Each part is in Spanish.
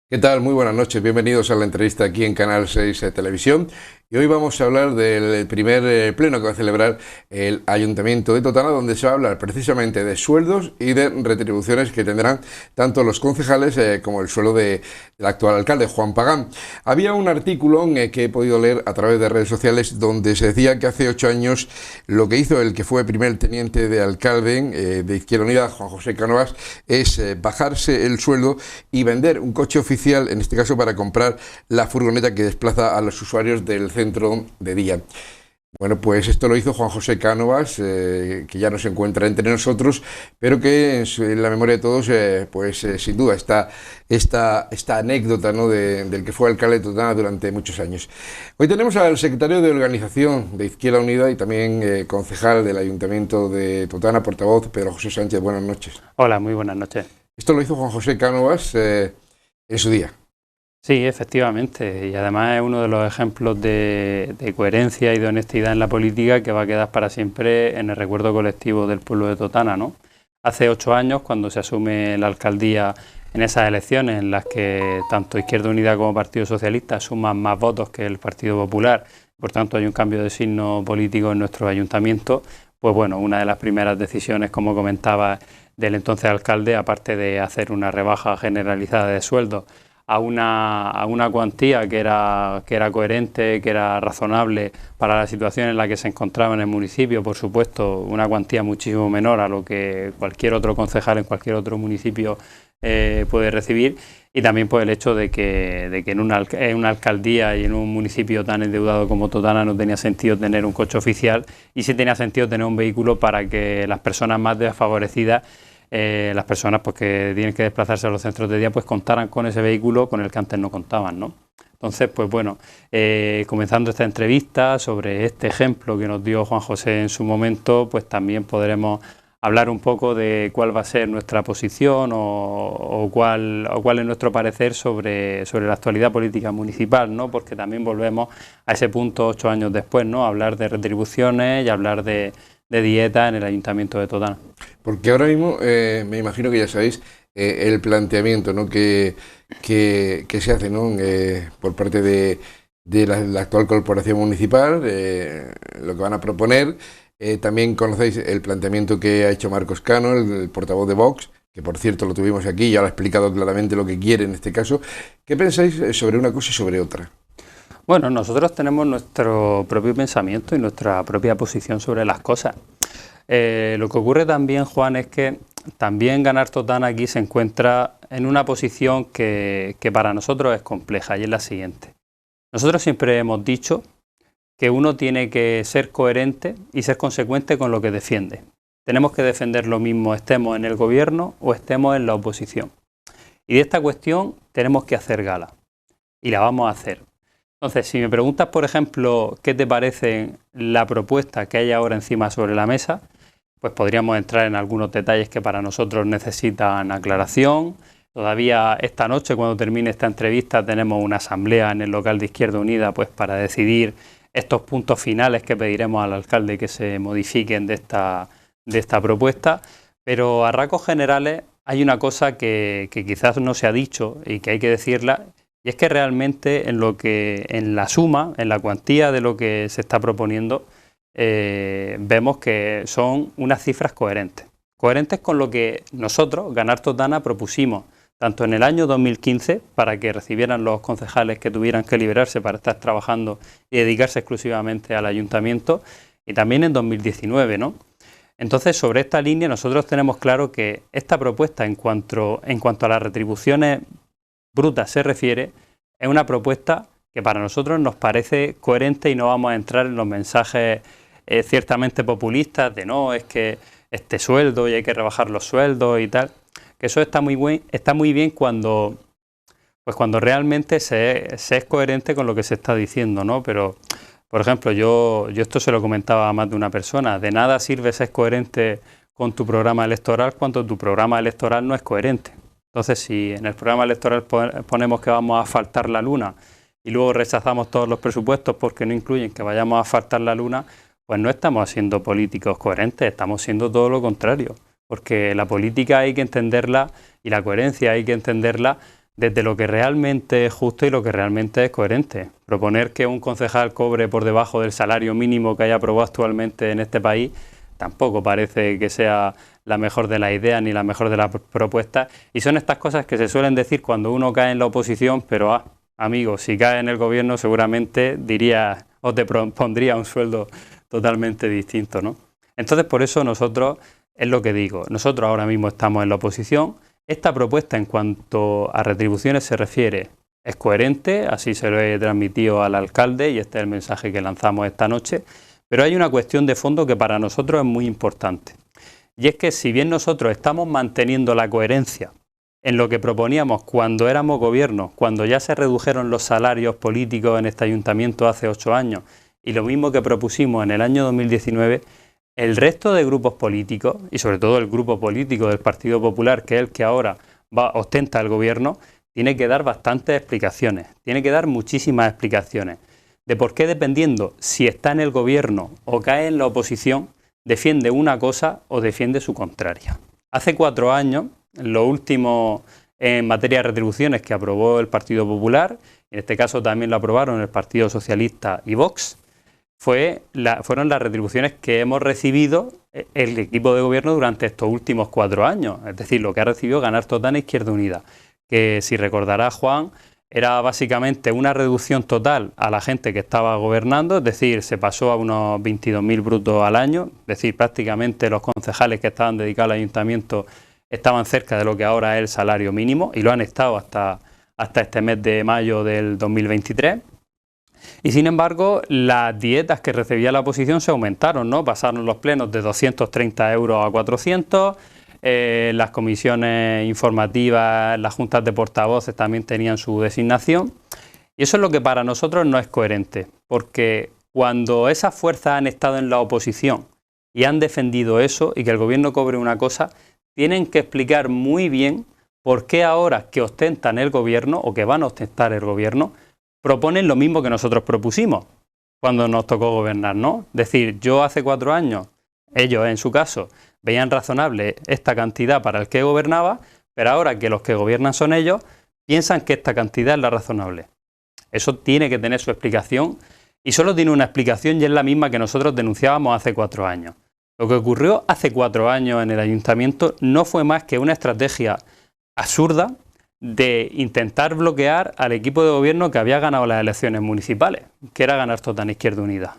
¿Qué tal? Muy buenas noches, bienvenidos a la entrevista aquí en Canal 6 Televisión. Y hoy vamos a hablar del primer pleno que va a celebrar el Ayuntamiento de Totana, donde se va a hablar precisamente de sueldos y de retribuciones que tendrán tanto los concejales como el sueldo del actual alcalde, Juan Pagán. Había un artículo que he podido leer a través de redes sociales donde se decía que hace 8 años lo que hizo el que fue primer teniente de alcalde de Izquierda Unida, Juan José Cánovas, es bajarse el sueldo y vender un coche oficial, en este caso para comprar la furgoneta que desplaza a los usuarios del centro de día. Bueno, pues esto lo hizo Juan José Cánovas, que ya no se encuentra entre nosotros, pero que en la memoria de todos, sin duda está esta anécdota, ¿no?, del que fue alcalde de Totana durante muchos años. Hoy tenemos al secretario de organización de Izquierda Unida y también concejal del Ayuntamiento de Totana, portavoz, Pedro José Sánchez. Buenas noches. Hola, muy buenas noches. Esto lo hizo Juan José Cánovas en su día. Sí, efectivamente, y además es uno de los ejemplos de coherencia y de honestidad en la política que va a quedar para siempre en el recuerdo colectivo del pueblo de Totana, ¿no? Hace 8 años, cuando se asume la alcaldía en esas elecciones en las que tanto Izquierda Unida como Partido Socialista suman más votos que el Partido Popular, por tanto hay un cambio de signo político en nuestro ayuntamiento, pues bueno, una de las primeras decisiones, como comentaba, del entonces alcalde, aparte de hacer una rebaja generalizada de sueldos, a una cuantía que era coherente, que era razonable para la situación en la que se encontraba en el municipio, por supuesto, una cuantía muchísimo menor a lo que cualquier otro concejal en cualquier otro municipio puede recibir, y también por el hecho de que en una alcaldía y en un municipio tan endeudado como Totana no tenía sentido tener un coche oficial, y sí tenía sentido tener un vehículo para que las personas más desfavorecidas, las personas pues, que tienen que desplazarse a los centros de día, pues contaran con ese vehículo con el que antes no contaban, ¿no? Entonces, pues bueno, comenzando esta entrevista sobre este ejemplo que nos dio Juan José en su momento, pues también podremos hablar un poco de cuál va a ser nuestra posición o cuál es nuestro parecer sobre la actualidad política municipal, ¿no? Porque también volvemos a ese punto 8 años después, ¿no? Hablar de retribuciones y hablar de dieta en el Ayuntamiento de Totana. Porque ahora mismo me imagino que ya sabéis el planteamiento, ¿no?, que se hace, ¿no?, por parte de la actual corporación municipal, lo que van a proponer. También conocéis el planteamiento que ha hecho Marcos Cano, el portavoz de Vox, que por cierto lo tuvimos aquí y ya lo ha explicado claramente lo que quiere en este caso. ¿Qué pensáis sobre una cosa y sobre otra? Bueno, nosotros tenemos nuestro propio pensamiento y nuestra propia posición sobre las cosas. Lo que ocurre también, Juan, es que también Ganar Totana aquí se encuentra en una posición que para nosotros es compleja, y es la siguiente. Nosotros siempre hemos dicho que uno tiene que ser coherente y ser consecuente con lo que defiende. Tenemos que defender lo mismo, estemos en el gobierno o estemos en la oposición. Y de esta cuestión tenemos que hacer gala, y la vamos a hacer. Entonces, si me preguntas, por ejemplo, qué te parece la propuesta que hay ahora encima sobre la mesa, pues podríamos entrar en algunos detalles que para nosotros necesitan aclaración. Todavía esta noche, cuando termine esta entrevista, tenemos una asamblea en el local de Izquierda Unida, pues para decidir estos puntos finales que pediremos al alcalde que se modifiquen de esta propuesta. Pero a rasgos generales hay una cosa que quizás no se ha dicho y que hay que decirla, y es que realmente en la suma, en la cuantía de lo que se está proponiendo, vemos que son unas cifras coherentes. Coherentes con lo que nosotros, Ganar Totana, propusimos tanto en el año 2015 para que recibieran los concejales que tuvieran que liberarse para estar trabajando y dedicarse exclusivamente al ayuntamiento, y también en 2019, ¿no? Entonces, sobre esta línea nosotros tenemos claro que esta propuesta en cuanto a las retribuciones brutas se refiere, es una propuesta que para nosotros nos parece coherente, y no vamos a entrar en los mensajes ciertamente populistas de no, es que este sueldo y hay que rebajar los sueldos y tal, que eso está muy bien cuando realmente se es coherente con lo que se está diciendo, ¿no? Pero, por ejemplo, yo esto se lo comentaba a más de una persona, de nada sirve ser coherente con tu programa electoral cuando tu programa electoral no es coherente. Entonces, si en el programa electoral ponemos que vamos a asfaltar la luna y luego rechazamos todos los presupuestos porque no incluyen que vayamos a asfaltar la luna, pues no estamos siendo políticos coherentes, estamos siendo todo lo contrario. Porque la política hay que entenderla y la coherencia hay que entenderla desde lo que realmente es justo y lo que realmente es coherente. Proponer que un concejal cobre por debajo del salario mínimo que hay aprobado actualmente en este país tampoco parece que sea la mejor de las ideas ni la mejor de las propuestas. Y son estas cosas que se suelen decir cuando uno cae en la oposición, pero amigo, si cae en el gobierno seguramente diría o te pondría un sueldo totalmente distinto, ¿no? Entonces por eso nosotros, es lo que digo, nosotros ahora mismo estamos en la oposición. Esta propuesta en cuanto a retribuciones se refiere es coherente, así se lo he transmitido al alcalde y este es el mensaje que lanzamos esta noche, pero hay una cuestión de fondo que para nosotros es muy importante. Y es que si bien nosotros estamos manteniendo la coherencia en lo que proponíamos cuando éramos gobierno, cuando ya se redujeron los salarios políticos en este ayuntamiento hace 8 años, y lo mismo que propusimos en el año 2019, el resto de grupos políticos, y sobre todo el grupo político del Partido Popular, que es el que ahora ostenta el gobierno, tiene que dar bastantes explicaciones, tiene que dar muchísimas explicaciones de por qué, dependiendo si está en el gobierno o cae en la oposición, defiende una cosa o defiende su contraria. Hace 4 años, lo último en materia de retribuciones que aprobó el Partido Popular, en este caso también lo aprobaron el Partido Socialista y Vox, fueron las retribuciones que hemos recibido el equipo de gobierno durante estos últimos 4 años, es decir, lo que ha recibido Ganar Totana e Izquierda Unida, que si recordará Juan, era básicamente una reducción total a la gente que estaba gobernando, es decir, se pasó a unos 22.000 brutos al año, es decir, prácticamente los concejales que estaban dedicados al ayuntamiento estaban cerca de lo que ahora es el salario mínimo y lo han estado hasta este mes de mayo del 2023. Y sin embargo, las dietas que recibía la oposición se aumentaron, ¿no? Pasaron los plenos de 230 euros a 400, las comisiones informativas, las juntas de portavoces también tenían su designación. Y eso es lo que para nosotros no es coherente, porque cuando esas fuerzas han estado en la oposición y han defendido eso y que el gobierno cobre una cosa, tienen que explicar muy bien por qué ahora que ostentan el gobierno o que van a ostentar el gobierno, proponen lo mismo que nosotros propusimos cuando nos tocó gobernar, ¿no? Es decir, yo hace 4 años, ellos en su caso, veían razonable esta cantidad para el que gobernaba, pero ahora que los que gobiernan son ellos, piensan que esta cantidad es la razonable. Eso tiene que tener su explicación y solo tiene una explicación y es la misma que nosotros denunciábamos hace 4 años. Lo que ocurrió hace 4 años en el ayuntamiento no fue más que una estrategia absurda de intentar bloquear al equipo de gobierno que había ganado las elecciones municipales, que era Ganar Totana e Izquierda Unida.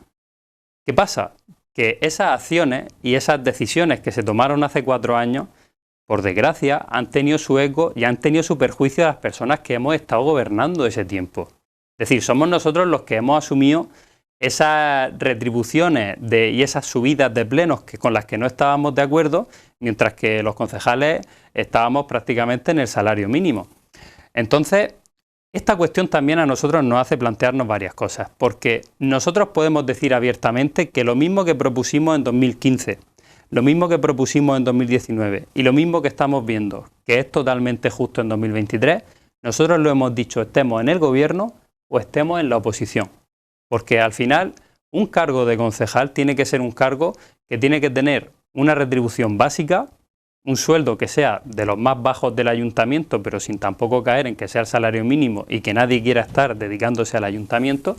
¿Qué pasa? Que esas acciones y esas decisiones que se tomaron hace 4 años, por desgracia, han tenido su eco y han tenido su perjuicio a las personas que hemos estado gobernando ese tiempo. Es decir, somos nosotros los que hemos asumido esas retribuciones y esas subidas de plenos con las que no estábamos de acuerdo, mientras que los concejales estábamos prácticamente en el salario mínimo. Entonces, esta cuestión también a nosotros nos hace plantearnos varias cosas, porque nosotros podemos decir abiertamente que lo mismo que propusimos en 2015, lo mismo que propusimos en 2019 y lo mismo que estamos viendo, que es totalmente justo en 2023, nosotros lo hemos dicho, estemos en el gobierno o estemos en la oposición. Porque al final un cargo de concejal tiene que ser un cargo que tiene que tener una retribución básica, un sueldo que sea de los más bajos del ayuntamiento, pero sin tampoco caer en que sea el salario mínimo y que nadie quiera estar dedicándose al ayuntamiento,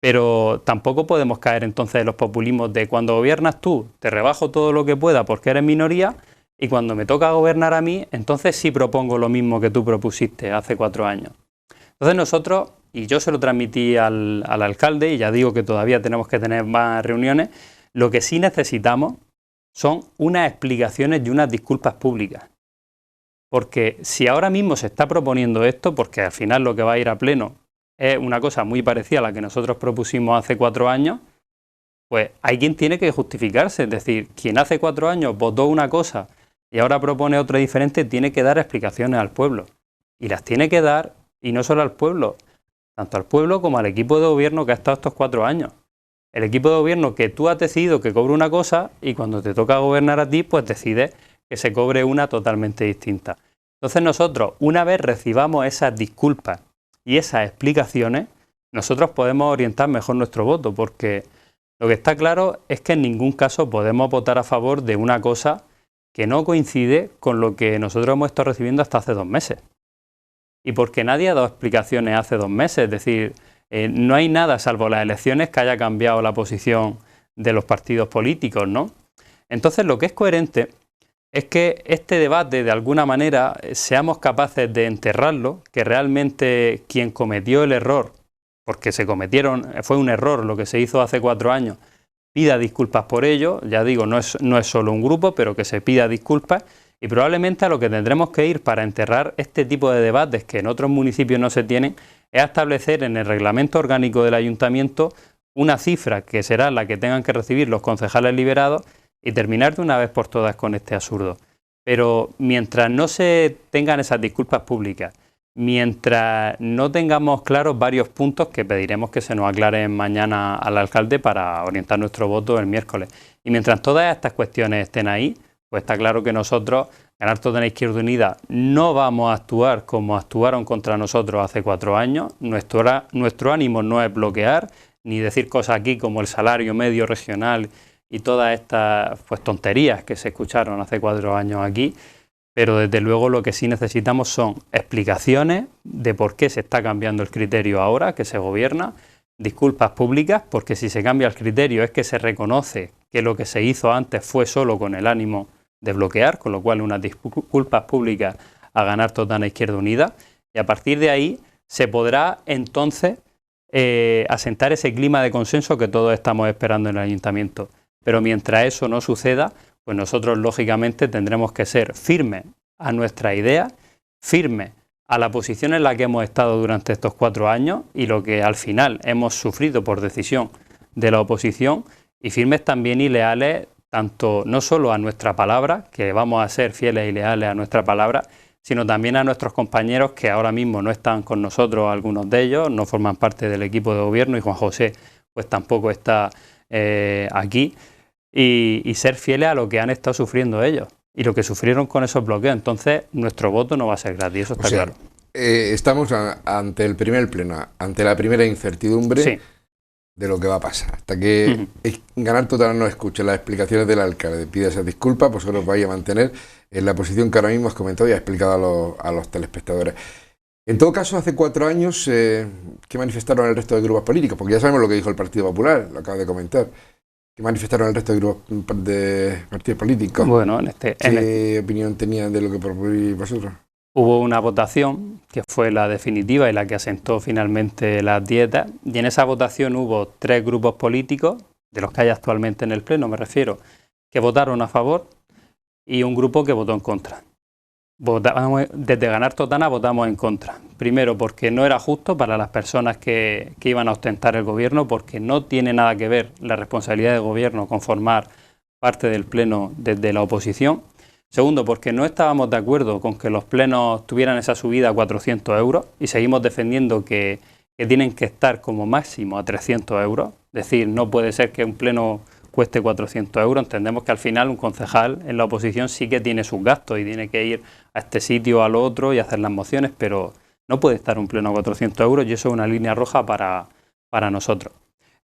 pero tampoco podemos caer entonces en los populismos de cuando gobiernas tú te rebajo todo lo que pueda porque eres minoría y cuando me toca gobernar a mí, entonces sí propongo lo mismo que tú propusiste hace 4 años. Entonces nosotros, y yo se lo transmití al alcalde, y ya digo que todavía tenemos que tener más reuniones, lo que sí necesitamos son unas explicaciones y unas disculpas públicas. Porque si ahora mismo se está proponiendo esto, porque al final lo que va a ir a pleno es una cosa muy parecida a la que nosotros propusimos hace 4 años, pues hay quien tiene que justificarse. Es decir, quien hace 4 años votó una cosa y ahora propone otra diferente, tiene que dar explicaciones al pueblo. Y las tiene que dar, y no solo al pueblo, tanto al pueblo como al equipo de gobierno que ha estado estos 4 años. El equipo de gobierno que tú has decidido que cobre una cosa y cuando te toca gobernar a ti, pues decides que se cobre una totalmente distinta. Entonces nosotros, una vez recibamos esas disculpas y esas explicaciones, nosotros podemos orientar mejor nuestro voto, porque lo que está claro es que en ningún caso podemos votar a favor de una cosa que no coincide con lo que nosotros hemos estado recibiendo hasta hace 2 meses. Y porque nadie ha dado explicaciones hace 2 meses, es decir, no hay nada salvo las elecciones que haya cambiado la posición de los partidos políticos, ¿no? Entonces lo que es coherente es que este debate de alguna manera seamos capaces de enterrarlo, que realmente quien cometió el error, porque fue un error lo que se hizo hace 4 años, pida disculpas por ello, ya digo, no es solo un grupo, pero que se pida disculpas, y probablemente a lo que tendremos que ir para enterrar este tipo de debates que en otros municipios no se tienen, es establecer en el reglamento orgánico del ayuntamiento una cifra que será la que tengan que recibir los concejales liberados y terminar de una vez por todas con este absurdo. Pero mientras no se tengan esas disculpas públicas, mientras no tengamos claros varios puntos que pediremos que se nos aclaren mañana al alcalde para orientar nuestro voto el miércoles, y mientras todas estas cuestiones estén ahí, pues está claro que nosotros, Ganar Totana Izquierda Unida, no vamos a actuar como actuaron contra nosotros hace 4 años. Nuestro ánimo no es bloquear, ni decir cosas aquí como el salario medio regional y todas estas tonterías que se escucharon hace 4 años aquí, pero desde luego lo que sí necesitamos son explicaciones de por qué se está cambiando el criterio ahora que se gobierna, disculpas públicas, porque si se cambia el criterio es que se reconoce que lo que se hizo antes fue solo con el ánimo de bloquear, con lo cual unas disculpas públicas a Ganar Totana Izquierda Unida, y a partir de ahí se podrá entonces asentar ese clima de consenso que todos estamos esperando en el ayuntamiento. Pero mientras eso no suceda, pues nosotros lógicamente tendremos que ser firmes a nuestra idea, firmes a la posición en la que hemos estado durante estos 4 años y lo que al final hemos sufrido por decisión de la oposición, y firmes también y leales tanto no solo a nuestra palabra, que vamos a ser fieles y leales a nuestra palabra, sino también a nuestros compañeros que ahora mismo no están con nosotros, algunos de ellos no forman parte del equipo de gobierno, y Juan José pues tampoco está aquí, y ser fieles a lo que han estado sufriendo ellos y lo que sufrieron con esos bloqueos. Entonces nuestro voto no va a ser gratis, eso está claro. Estamos ante el primer pleno, ante la primera incertidumbre, sí, de lo que va a pasar. Hasta que Ganar Totana no escuche las explicaciones del alcalde, pida esas disculpas, vosotros vais a mantener en la posición que ahora mismo has comentado y has explicado a los telespectadores. En todo caso, hace 4 años, ¿qué manifestaron el resto de grupos políticos? Porque ya sabemos lo que dijo el Partido Popular, lo acabo de comentar. ¿Qué manifestaron el resto de grupos de partidos políticos? Bueno, ¿Qué opinión tenían de lo que proponís vosotros? Hubo una votación que fue la definitiva y la que asentó finalmente las dietas, y en esa votación hubo 3 grupos políticos, de los que hay actualmente en el Pleno me refiero, que votaron a favor y un grupo que votó en contra. Desde Ganar Totana votamos en contra. Primero porque no era justo para las personas que iban a ostentar el gobierno, porque no tiene nada que ver la responsabilidad del gobierno con formar parte del Pleno desde la oposición. Segundo, porque no estábamos de acuerdo con que los plenos tuvieran esa subida a 400 euros y seguimos defendiendo que tienen que estar como máximo a 300 euros. Es decir, no puede ser que un pleno cueste 400 euros. Entendemos que al final un concejal en la oposición sí que tiene sus gastos y tiene que ir a este sitio o al otro y hacer las mociones, pero no puede estar un pleno a 400 euros, y eso es una línea roja para nosotros.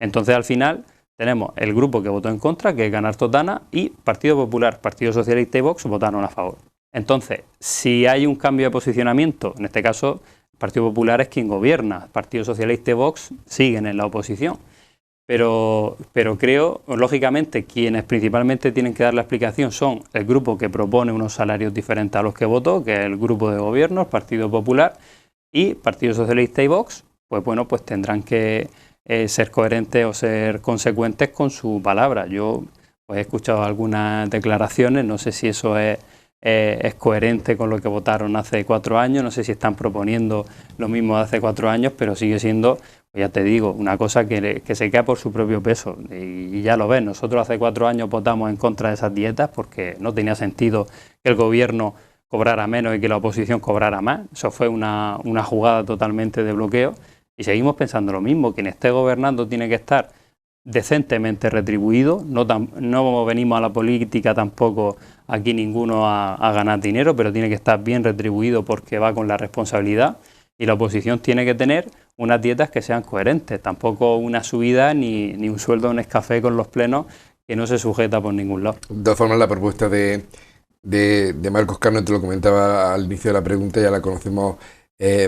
Entonces al final tenemos el grupo que votó en contra, que es Ganar Totana, y Partido Popular, Partido Socialista y Vox votaron a favor. Entonces, si hay un cambio de posicionamiento, en este caso el Partido Popular es quien gobierna, Partido Socialista y Vox siguen en la oposición. Pero creo, lógicamente, quienes principalmente tienen que dar la explicación son el grupo que propone unos salarios diferentes a los que votó, que es el grupo de gobierno, el Partido Popular, y Partido Socialista y Vox, pues bueno, pues tendrán que ser coherentes o ser consecuentes con su palabra. Yo pues, he escuchado algunas declaraciones, no sé si eso es coherente con lo que votaron hace 4 años, no sé si están proponiendo lo mismo de hace 4 años, pero sigue siendo, pues ya te digo, una cosa que se cae por su propio peso. Y ya lo ves, nosotros hace 4 años votamos en contra de esas dietas porque no tenía sentido que el gobierno cobrara menos y que la oposición cobrara más. Eso fue una jugada totalmente de bloqueo. Y seguimos pensando lo mismo, quien esté gobernando tiene que estar decentemente retribuido, no venimos a la política tampoco aquí ninguno a ganar dinero, pero tiene que estar bien retribuido porque va con la responsabilidad. y la oposición tiene que tener unas dietas que sean coherentes, tampoco una subida ni un sueldo en Nescafé con los plenos que no se sujeta por ningún lado. De todas formas, la propuesta de Marcos Cano, te lo comentaba al inicio de la pregunta, ya la conocemos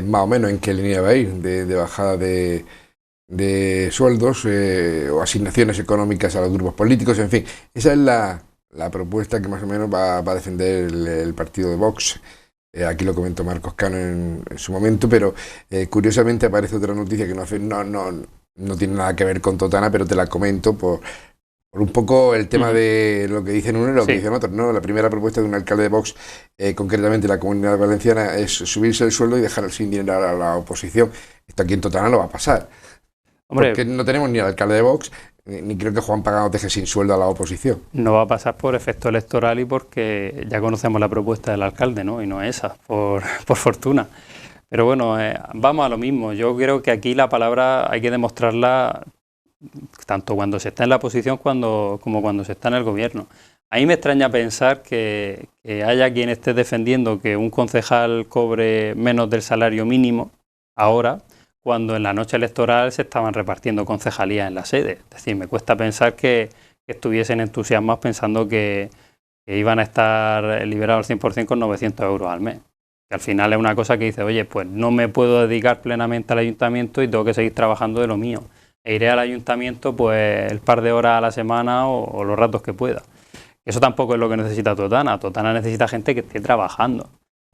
más o menos en qué línea va a ir, de bajada de sueldos o asignaciones económicas a los grupos políticos, en fin. Esa es la propuesta que más o menos va a defender el partido de Vox. Aquí lo comentó Marcos Cano en su momento, pero curiosamente aparece otra noticia que no tiene nada que ver con Totana, pero te la comento por un poco el tema de lo que dicen uno y lo que dicen otros, ¿no? La primera propuesta de un alcalde de Vox, concretamente en la Comunidad Valenciana, es subirse el sueldo y dejar sin dinero a la oposición. Esto aquí en Totana no va a pasar. Hombre, porque no tenemos ni al alcalde de Vox, ni creo que Juan Pagano deje sin sueldo a la oposición. No va a pasar por efecto electoral y porque ya conocemos la propuesta del alcalde, ¿no? Y no esa, por fortuna. Pero bueno, vamos a lo mismo. Yo creo que aquí la palabra hay que demostrarla tanto cuando se está en la oposición como cuando se está en el gobierno. A mí me extraña pensar que haya quien esté defendiendo que un concejal cobre menos del salario mínimo ahora, cuando en la noche electoral se estaban repartiendo concejalías en la sede. Es decir, me cuesta pensar que estuviesen entusiasmados pensando que iban a estar liberados al 100% con 900 euros al mes. Que al final es una cosa que dice, oye, pues no me puedo dedicar plenamente al ayuntamiento y tengo que seguir trabajando de lo mío. E iré al ayuntamiento pues el par de horas a la semana o los ratos que pueda. Eso tampoco es lo que necesita Totana. Totana necesita gente que esté trabajando.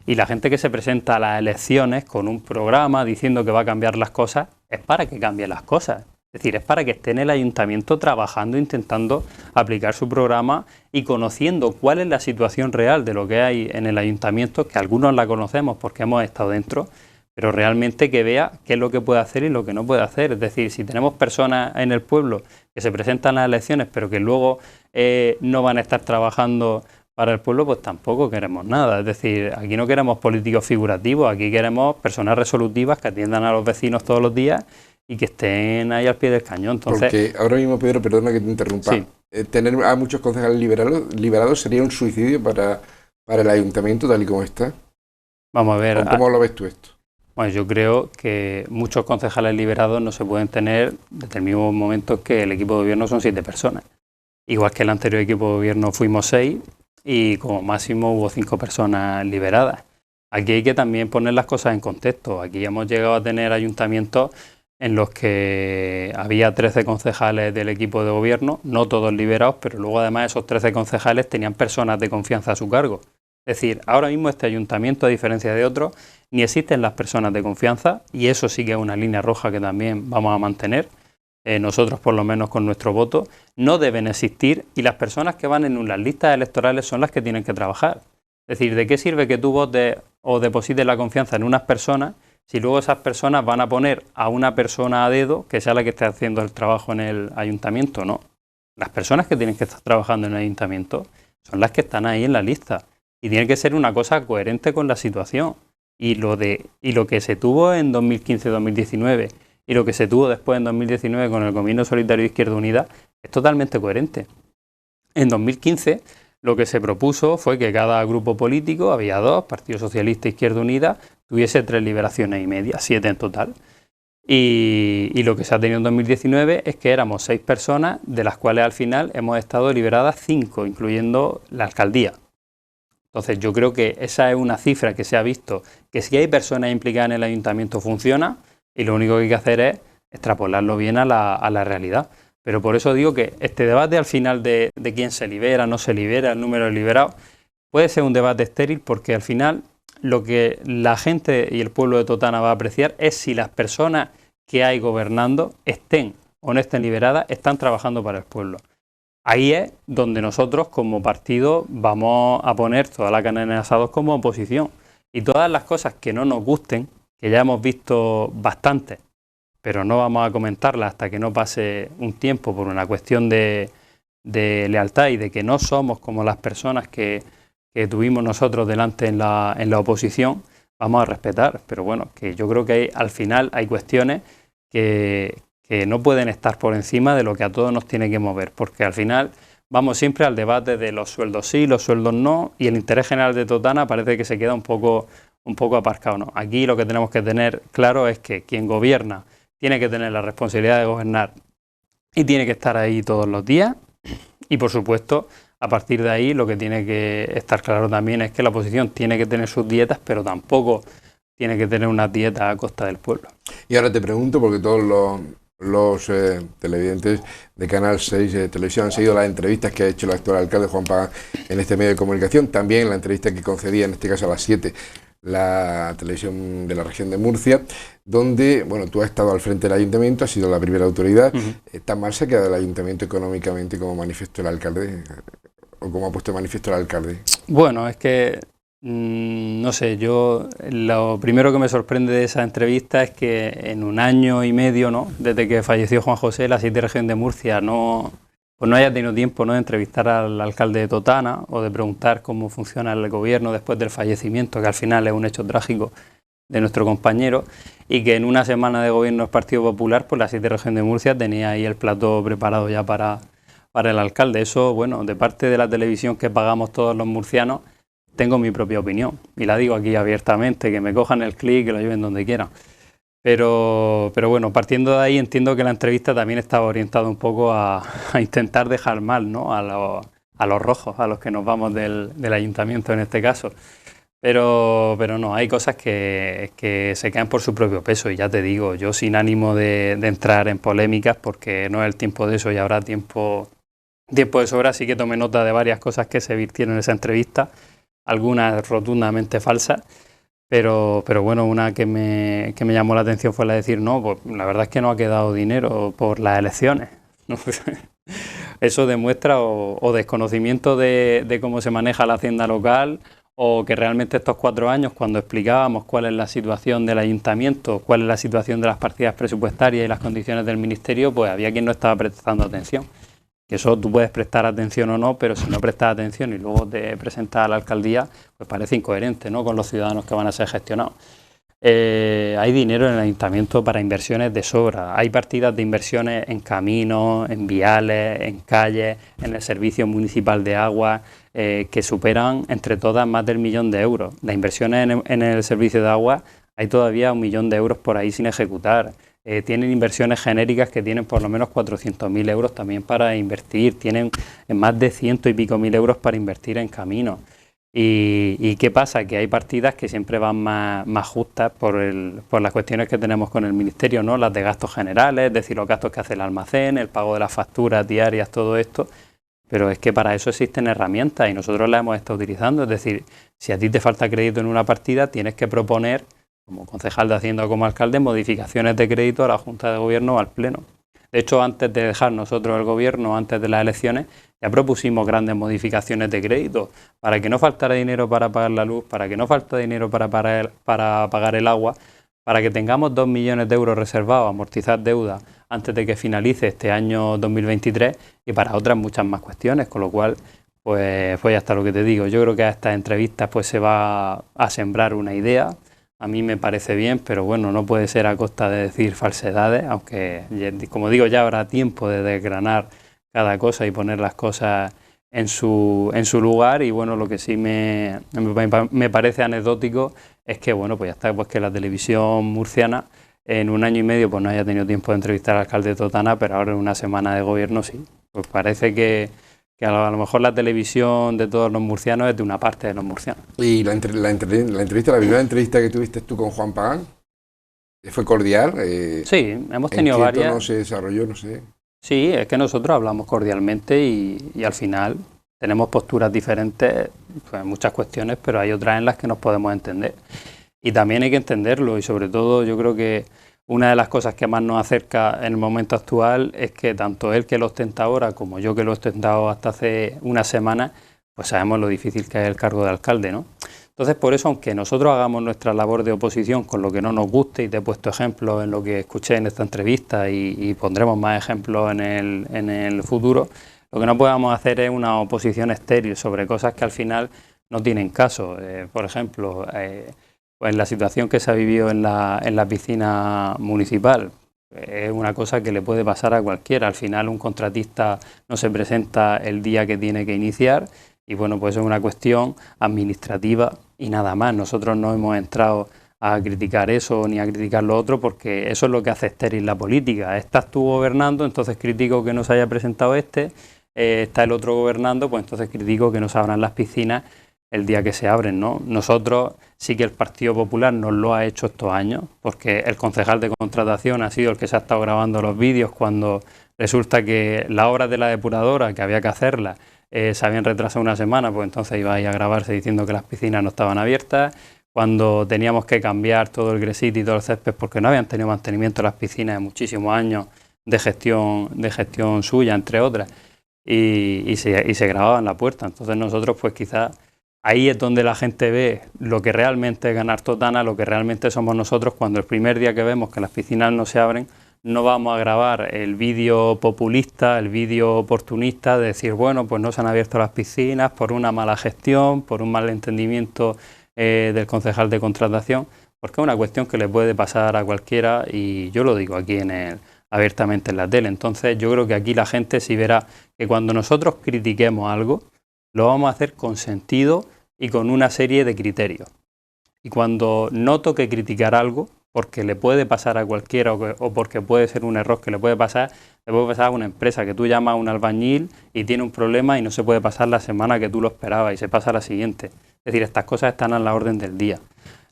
Y la gente que se presenta a las elecciones con un programa diciendo que va a cambiar las cosas, es para que cambie las cosas. Es decir, es para que esté en el ayuntamiento trabajando, intentando aplicar su programa y conociendo cuál es la situación real de lo que hay en el ayuntamiento, que algunos la conocemos porque hemos estado dentro, pero realmente que vea qué es lo que puede hacer y lo que no puede hacer. Es decir, si tenemos personas en el pueblo que se presentan a las elecciones pero que luego no van a estar trabajando para el pueblo, pues tampoco queremos nada. Es decir, aquí no queremos políticos figurativos, aquí queremos personas resolutivas que atiendan a los vecinos todos los días y que estén ahí al pie del cañón. Entonces, porque ahora mismo, Pedro, perdona que te interrumpa, sí. Tener a muchos concejales liberados sería un suicidio para el ayuntamiento tal y como está. Vamos a ver. ¿Cómo lo ves tú esto? Bueno, yo creo que muchos concejales liberados no se pueden tener desde el mismo momento que el equipo de gobierno son 7 personas. Igual que el anterior equipo de gobierno fuimos 6 y como máximo hubo 5 personas liberadas. Aquí hay que también poner las cosas en contexto. Aquí hemos llegado a tener ayuntamientos en los que había 13 concejales del equipo de gobierno, no todos liberados, pero luego además esos 13 concejales tenían personas de confianza a su cargo. Es decir, ahora mismo este ayuntamiento, a diferencia de otros, ni existen las personas de confianza y eso sí que es una línea roja que también vamos a mantener. Nosotros, por lo menos con nuestro voto, no deben existir y las personas que van en las listas electorales son las que tienen que trabajar. Es decir, ¿de qué sirve que tú votes o deposites la confianza en unas personas si luego esas personas van a poner a una persona a dedo que sea la que esté haciendo el trabajo en el ayuntamiento? No. Las personas que tienen que estar trabajando en el ayuntamiento son las que están ahí en la lista y tiene que ser una cosa coherente con la situación. Y lo que se tuvo en 2015-2019 y lo que se tuvo después en 2019 con el Gobierno Solidario de Izquierda Unida es totalmente coherente. En 2015 lo que se propuso fue que cada grupo político, había 2, Partido Socialista e Izquierda Unida, tuviese 3 liberaciones y media, 7 en total. Y lo que se ha tenido en 2019 es que éramos 6 personas, de las cuales al final hemos estado liberadas 5, incluyendo la alcaldía. Entonces yo creo que esa es una cifra que se ha visto, que si hay personas implicadas en el ayuntamiento funciona y lo único que hay que hacer es extrapolarlo bien a la realidad. Pero por eso digo que este debate al final de quién se libera, no se libera, el número de liberados, puede ser un debate estéril porque al final lo que la gente y el pueblo de Totana va a apreciar es si las personas que hay gobernando estén o no estén liberadas, están trabajando para el pueblo. Ahí es donde nosotros como partido vamos a poner toda la carne en el asador como oposición. Y todas las cosas que no nos gusten, que ya hemos visto bastante, pero no vamos a comentarlas hasta que no pase un tiempo por una cuestión de lealtad y de que no somos como las personas que tuvimos nosotros delante en la oposición, vamos a respetar. Pero bueno, que yo creo que al final hay cuestiones que no pueden estar por encima de lo que a todos nos tiene que mover, porque al final vamos siempre al debate de los sueldos sí, los sueldos no, y el interés general de Totana parece que se queda un poco un poco aparcado, ¿no? Aquí lo que tenemos que tener claro es que quien gobierna tiene que tener la responsabilidad de gobernar y tiene que estar ahí todos los días. Y por supuesto, a partir de ahí lo que tiene que estar claro también es que la oposición tiene que tener sus dietas, pero tampoco tiene que tener una dieta a costa del pueblo. Y ahora te pregunto, porque todos los televidentes de Canal 6 de Televisión han seguido las entrevistas que ha hecho el actual alcalde Juan Pagán en este medio de comunicación, también la entrevista que concedía, en este caso a las 7, la televisión de la región de Murcia, donde, bueno, tú has estado al frente del ayuntamiento, has sido la primera autoridad. ¿Tan mal se ha quedado el ayuntamiento económicamente como manifestó el alcalde? ¿O como ha puesto de manifiesto el alcalde? Bueno, es que, no sé, yo lo primero que me sorprende de esa entrevista es que en un año y medio, ¿no?, desde que falleció Juan José, la 7 región de Murcia pues no haya tenido tiempo, ¿no?, de entrevistar al alcalde de Totana o de preguntar cómo funciona el gobierno después del fallecimiento, que al final es un hecho trágico de nuestro compañero, y que en una semana de gobierno del Partido Popular, pues la 7 región de Murcia tenía ahí el plato preparado ya para el alcalde. Eso, bueno, de parte de la televisión que pagamos todos los murcianos, tengo mi propia opinión, y la digo aquí abiertamente, que me cojan el clic, que lo lleven donde quieran. Pero bueno, partiendo de ahí, entiendo que la entrevista también estaba orientada un poco a intentar dejar mal, ¿no?, a los rojos, a los que nos vamos del ayuntamiento en este caso. Pero no, hay cosas que se caen por su propio peso, y ya te digo, yo sin ánimo de entrar en polémicas, porque no es el tiempo de eso y habrá tiempo de sobra. Sí que tomé nota de varias cosas que se virtieron en esa entrevista, algunas rotundamente falsas. Pero bueno, una que me llamó la atención fue la de decir, no, pues la verdad es que no ha quedado dinero por las elecciones, ¿no? Eso demuestra o desconocimiento de cómo se maneja la hacienda local, o que realmente estos 4 años, cuando explicábamos cuál es la situación del ayuntamiento, cuál es la situación de las partidas presupuestarias y las condiciones del ministerio, pues había quien no estaba prestando atención. Que eso tú puedes prestar atención o no, pero si no prestas atención y luego te presentas a la alcaldía, pues parece incoherente, ¿no?, con los ciudadanos que van a ser gestionados. Hay dinero en el ayuntamiento para inversiones de sobra. Hay partidas de inversiones en caminos, en viales, en calles, en el servicio municipal de agua, que superan entre todas más del 1 millón de euros. Las inversiones en el servicio de agua, hay todavía 1 millón de euros por ahí sin ejecutar. Tienen inversiones genéricas que tienen por lo menos 400.000 euros también para invertir, tienen más de 100 y pico mil euros para invertir en caminos. ¿Y qué pasa? Que hay partidas que siempre van más justas por las cuestiones que tenemos con el Ministerio, ¿no?, las de gastos generales, es decir, los gastos que hace el almacén, el pago de las facturas diarias, todo esto. Pero es que para eso existen herramientas y nosotros las hemos estado utilizando. Es decir, si a ti te falta crédito en una partida, tienes que proponer, como concejal de Hacienda o como alcalde, modificaciones de crédito a la Junta de Gobierno o al Pleno. De hecho, antes de dejar nosotros el gobierno, antes de las elecciones, ya propusimos grandes modificaciones de crédito para que no faltara dinero para pagar la luz, para que no faltara dinero para pagar el agua, para que tengamos 2 millones de euros reservados a amortizar deuda antes de que finalice este año 2023, y para otras muchas más cuestiones, con lo cual, pues ya está lo que te digo. Yo creo que a estas entrevistas pues se va a sembrar una idea. A mí me parece bien, pero bueno, no puede ser a costa de decir falsedades, aunque, como digo, ya habrá tiempo de desgranar cada cosa y poner las cosas en su lugar. Y bueno, lo que sí me parece anecdótico es que, bueno, pues ya está, pues que la televisión murciana en un año y medio pues no haya tenido tiempo de entrevistar al alcalde de Totana, pero ahora en una semana de gobierno sí. Pues parece que a lo mejor la televisión de todos los murcianos es de una parte de los murcianos. Y la primera entrevista que tuviste tú con Juan Pagán, ¿fue cordial? Sí, hemos tenido varias. ¿No se desarrolló? No sé. Sí, es que nosotros hablamos cordialmente y al final tenemos posturas diferentes, pues, en muchas cuestiones, pero hay otras en las que nos podemos entender. Y también hay que entenderlo, y sobre todo yo creo que una de las cosas que más nos acerca en el momento actual es que tanto él, que lo ostenta ahora, como yo, que lo he ostentado hasta hace unas semanas, pues sabemos lo difícil que es el cargo de alcalde, ¿no? Entonces, por eso, aunque nosotros hagamos nuestra labor de oposición con lo que no nos guste, y te he puesto ejemplos en lo que escuché en esta entrevista y pondremos más ejemplos en el futuro, lo que no podemos hacer es una oposición estéril sobre cosas que al final no tienen caso. Por ejemplo, pues la situación que se ha vivido en la piscina municipal es una cosa que le puede pasar a cualquiera. Al final un contratista no se presenta el día que tiene que iniciar y bueno, pues es una cuestión administrativa y nada más. Nosotros no hemos entrado a criticar eso ni a criticar lo otro, porque eso es lo que hace estéril la política. Estás tú gobernando, entonces critico que no se haya presentado está el otro gobernando, pues entonces critico que no se abran las piscinas el día que se abren, ¿no? Nosotros sí que el Partido Popular nos lo ha hecho estos años, porque el concejal de contratación ha sido el que se ha estado grabando los vídeos cuando resulta que las obras de la depuradora, que había que hacerlas, se habían retrasado una semana, pues entonces iba ahí a grabarse diciendo que las piscinas no estaban abiertas. Cuando teníamos que cambiar todo el gresít y todo el césped porque no habían tenido mantenimiento las piscinas en muchísimos años de gestión suya, entre otras, y se grababa en la puerta. Entonces nosotros pues quizás ahí es donde la gente ve lo que realmente es Ganar Totana, lo que realmente somos nosotros, cuando el primer día que vemos que las piscinas no se abren, no vamos a grabar el vídeo populista, el vídeo oportunista de decir, bueno, pues no se han abierto las piscinas por una mala gestión, por un mal entendimiento del concejal de contratación, porque es una cuestión que le puede pasar a cualquiera, y yo lo digo aquí abiertamente en la tele. Entonces yo creo que aquí la gente sí verá que cuando nosotros critiquemos algo, lo vamos a hacer con sentido y con una serie de criterios. Y cuando noto que criticar algo, porque le puede pasar a cualquiera o porque puede ser un error que le puede pasar a una empresa, que tú llamas a un albañil y tiene un problema y no se puede pasar la semana que tú lo esperabas y se pasa a la siguiente. Es decir, estas cosas están a la orden del día.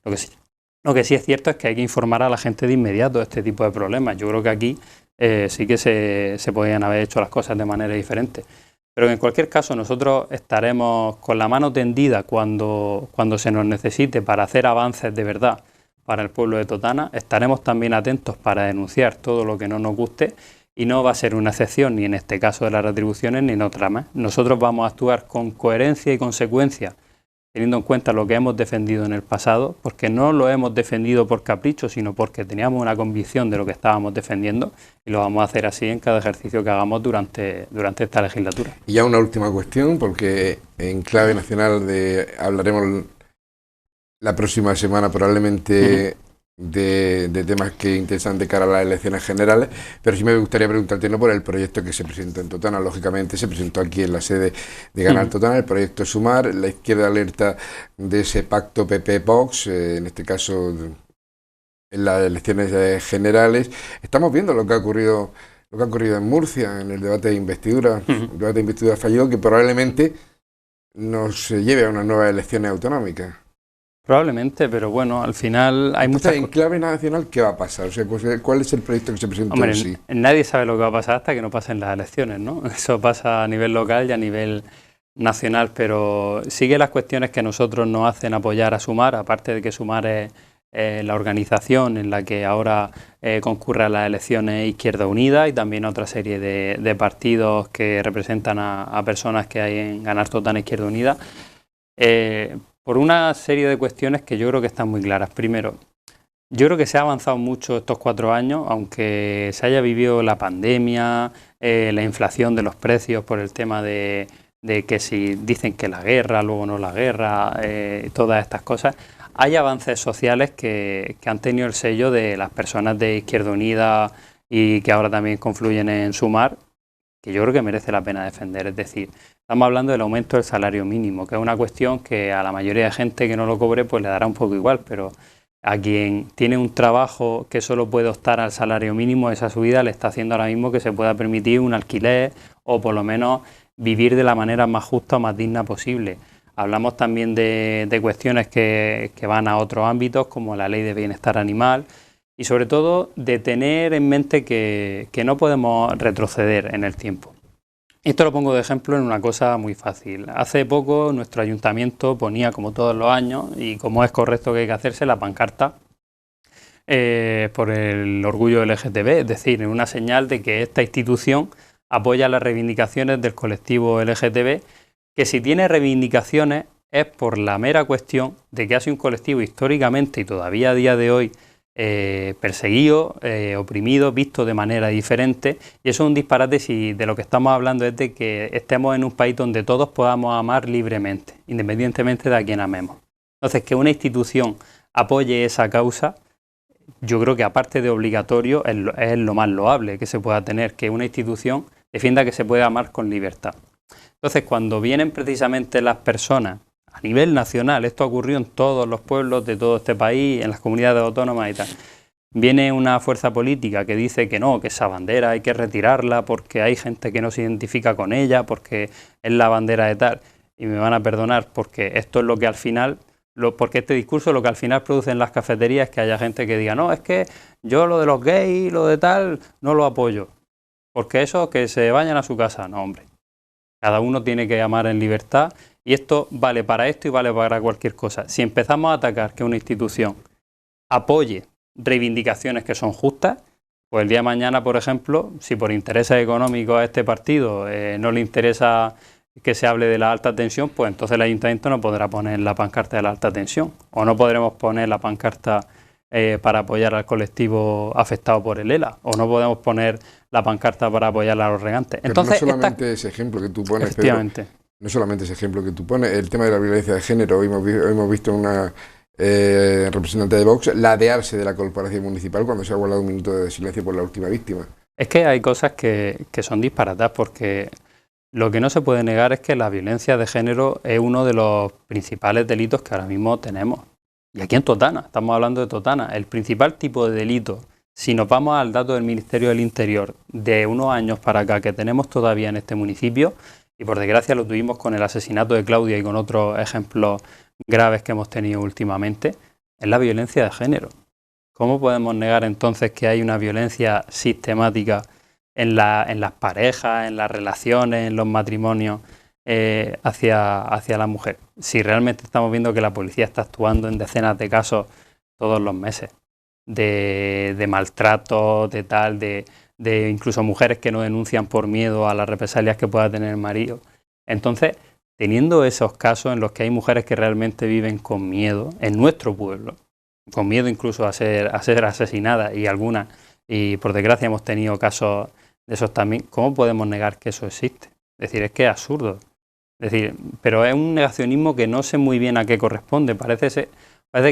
Lo que sí es cierto es que hay que informar a la gente de inmediato de este tipo de problemas. Yo creo que aquí sí que se podían haber hecho las cosas de manera diferente. Pero en cualquier caso nosotros estaremos con la mano tendida cuando se nos necesite para hacer avances de verdad para el pueblo de Totana. Estaremos también atentos para denunciar todo lo que no nos guste, y no va a ser una excepción ni en este caso de las retribuciones ni en otra más. Nosotros vamos a actuar con coherencia y consecuencia, teniendo en cuenta lo que hemos defendido en el pasado, porque no lo hemos defendido por capricho, sino porque teníamos una convicción de lo que estábamos defendiendo, y lo vamos a hacer así en cada ejercicio que hagamos durante esta legislatura. Y ya una última cuestión, porque en clave nacional hablaremos la próxima semana probablemente de temas que interesan de cara a las elecciones generales, pero sí me gustaría preguntarte por el proyecto que se presentó en Totana. Lógicamente se presentó aquí en la sede de Ganar Totana, el proyecto Sumar. La izquierda alerta de ese pacto PP-Vox, en este caso en las elecciones generales. Estamos viendo lo que ha ocurrido en Murcia, en el debate de investidura, el debate de investidura fallido, que probablemente nos lleve a unas nuevas elecciones autonómicas. Probablemente, pero bueno, al final hay muchas cosas. En clave nacional, ¿qué va a pasar? O sea, ¿cuál es el proyecto que se presentó? Hombre, nadie sabe lo que va a pasar hasta que no pasen las elecciones, ¿no? Eso pasa a nivel local y a nivel nacional, pero sigue las cuestiones que nosotros nos hacen apoyar a Sumar, aparte de que Sumar es la organización en la que ahora concurre a las elecciones Izquierda Unida, y también otra serie de partidos que representan a personas que hay en Ganar Totana Izquierda Unida. Por una serie de cuestiones que yo creo que están muy claras. Primero, yo creo que se ha avanzado mucho estos 4 años, aunque se haya vivido la pandemia, la inflación de los precios por el tema de que si dicen que la guerra, luego no la guerra, todas estas cosas. Hay avances sociales que han tenido el sello de las personas de Izquierda Unida y que ahora también confluyen en Sumar, que yo creo que merece la pena defender. Es decir, estamos hablando del aumento del salario mínimo, que es una cuestión que a la mayoría de gente que no lo cobre pues le dará un poco igual, pero a quien tiene un trabajo que solo puede optar al salario mínimo, esa subida le está haciendo ahora mismo que se pueda permitir un alquiler o por lo menos vivir de la manera más justa o más digna posible. Hablamos también de cuestiones que van a otros ámbitos, como la ley de bienestar animal, y sobre todo de tener en mente que no podemos retroceder en el tiempo. Esto lo pongo de ejemplo en una cosa muy fácil. Hace poco nuestro ayuntamiento ponía, como todos los años, y como es correcto que hay que hacerse, la pancarta por el orgullo LGTB, es decir, en una señal de que esta institución apoya las reivindicaciones del colectivo LGTB, que si tiene reivindicaciones es por la mera cuestión de que ha sido un colectivo históricamente y todavía a día de hoy perseguido, oprimido, visto de manera diferente, y eso es un disparate si de lo que estamos hablando es de que estemos en un país donde todos podamos amar libremente, independientemente de a quien amemos. Entonces, que una institución apoye esa causa, yo creo que aparte de obligatorio, es lo más loable que se pueda tener, que una institución defienda que se puede amar con libertad. Entonces, cuando vienen precisamente las personas a nivel nacional, esto ocurrió en todos los pueblos de todo este país, en las comunidades autónomas y tal. Viene una fuerza política que dice que no, que esa bandera hay que retirarla porque hay gente que no se identifica con ella, porque es la bandera de tal, y me van a perdonar porque esto es lo que al final, porque este discurso lo que al final produce en las cafeterías es que haya gente que diga, no, es que yo lo de los gays, lo de tal, no lo apoyo, porque eso, que se vayan a su casa, no, hombre. Cada uno tiene que amar en libertad y esto vale para esto y vale para cualquier cosa. Si empezamos a atacar que una institución apoye reivindicaciones que son justas, pues el día de mañana, por ejemplo, si por intereses económicos a este partido no le interesa que se hable de la alta tensión, pues entonces el ayuntamiento no podrá poner la pancarta de la alta tensión o no podremos poner la pancarta para apoyar al colectivo afectado por el ELA o no podemos poner la pancarta para apoyar a los regantes. Pero entonces, no solamente ese ejemplo que tú pones, efectivamente. Pedro, no solamente ese ejemplo que tú pones, el tema de la violencia de género, hoy hemos visto una representante de Vox ladearse de la corporación municipal cuando se ha guardado un minuto de silencio por la última víctima. Es que hay cosas que son disparatas porque lo que no se puede negar es que la violencia de género es uno de los principales delitos que ahora mismo tenemos. Y aquí en Totana, estamos hablando de Totana, el principal tipo de delito, si nos vamos al dato del Ministerio del Interior de unos años para acá que tenemos todavía en este municipio, y por desgracia lo tuvimos con el asesinato de Claudia y con otros ejemplos graves que hemos tenido últimamente, es la violencia de género. ¿Cómo podemos negar entonces que hay una violencia sistemática en las parejas, en las relaciones, en los matrimonios hacia la mujer? Si realmente estamos viendo que la policía está actuando en decenas de casos todos los meses, de maltrato, de tal, de incluso mujeres que no denuncian por miedo a las represalias que pueda tener el marido. Entonces, teniendo esos casos en los que hay mujeres que realmente viven con miedo, en nuestro pueblo, con miedo incluso a ser asesinadas y algunas, y por desgracia hemos tenido casos de esos también, ¿cómo podemos negar que eso existe? Es decir, es que es absurdo. Es decir, pero es un negacionismo que no sé muy bien a qué corresponde. Parece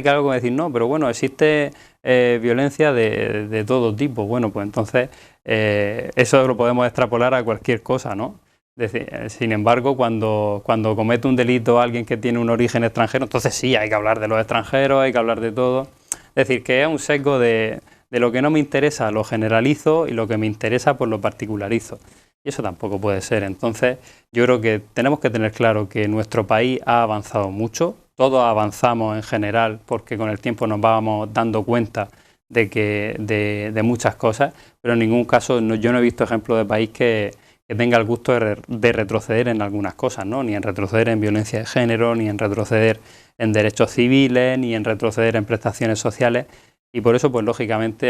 que algo como decir, no, pero bueno, existe violencia de todo tipo. Bueno, pues entonces eso lo podemos extrapolar a cualquier cosa, ¿no? Es decir, sin embargo, cuando comete un delito alguien que tiene un origen extranjero, entonces sí, hay que hablar de los extranjeros, hay que hablar de todo. Es decir, que es un sesgo de lo que no me interesa lo generalizo y lo que me interesa pues lo particularizo. Y eso tampoco puede ser. Entonces, yo creo que tenemos que tener claro que nuestro país ha avanzado mucho. Todos avanzamos en general porque con el tiempo nos vamos dando cuenta de muchas cosas, pero en ningún caso yo no he visto ejemplo de país que tenga el gusto de retroceder en algunas cosas, ¿no? Ni en retroceder en violencia de género, ni en retroceder en derechos civiles, ni en retroceder en prestaciones sociales. Y por eso, pues lógicamente,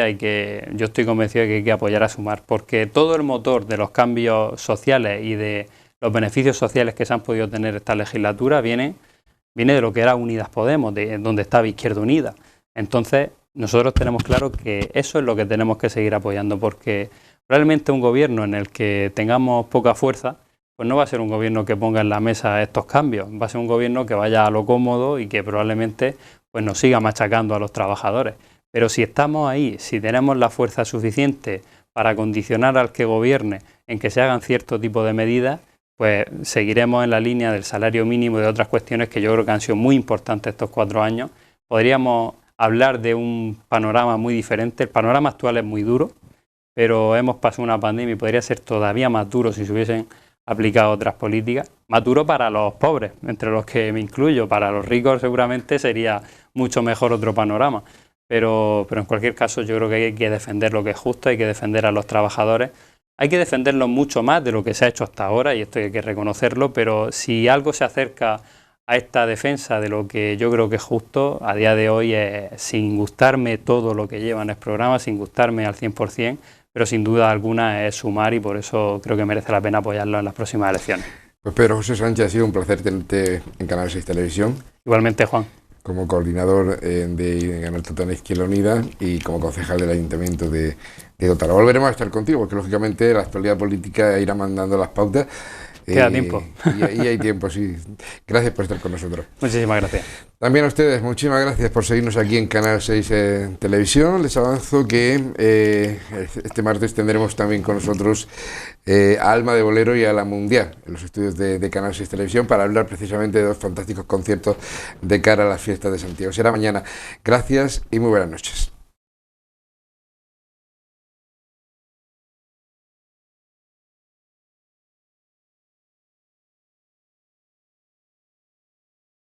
yo estoy convencido de que hay que apoyar a Sumar, porque todo el motor de los cambios sociales y de los beneficios sociales que se han podido tener esta legislatura viene de lo que era Unidas Podemos, de donde estaba Izquierda Unida. Entonces, nosotros tenemos claro que eso es lo que tenemos que seguir apoyando, porque probablemente un gobierno en el que tengamos poca fuerza, pues no va a ser un gobierno que ponga en la mesa estos cambios, va a ser un gobierno que vaya a lo cómodo y que probablemente pues nos siga machacando a los trabajadores. Pero si estamos ahí, si tenemos la fuerza suficiente para condicionar al que gobierne en que se hagan cierto tipo de medidas, pues seguiremos en la línea del salario mínimo y de otras cuestiones que yo creo que han sido muy importantes estos 4 años. Podríamos hablar de un panorama muy diferente. El panorama actual es muy duro, pero hemos pasado una pandemia y podría ser todavía más duro si se hubiesen aplicado otras políticas. Más duro para los pobres, entre los que me incluyo. Para los ricos seguramente sería mucho mejor otro panorama. Pero en cualquier caso yo creo que hay que defender lo que es justo, hay que defender a los trabajadores, hay que defenderlos mucho más de lo que se ha hecho hasta ahora y esto hay que reconocerlo, pero si algo se acerca a esta defensa de lo que yo creo que es justo, a día de hoy sin gustarme todo lo que lleva en el programa, sin gustarme al 100%, pero sin duda alguna es Sumar y por eso creo que merece la pena apoyarlo en las próximas elecciones. Pues Pedro José Sánchez, ha sido un placer tenerte en Canal 6 Televisión. Igualmente, Juan. Como coordinador de Canal Totana Izquierda Unida y como concejal del Ayuntamiento de Totana. Volveremos a estar contigo porque lógicamente la actualidad política irá mandando las pautas. Queda tiempo. Y hay tiempo, sí. Gracias por estar con nosotros. Muchísimas gracias. También a ustedes, muchísimas gracias por seguirnos aquí en Canal 6 Televisión. Les avanzo que este martes tendremos también con nosotros a Alma de Bolero y a La Mundial, en los estudios de Canal 6 Televisión, para hablar precisamente de dos fantásticos conciertos de cara a las fiestas de Santiago. Será mañana. Gracias y muy buenas noches.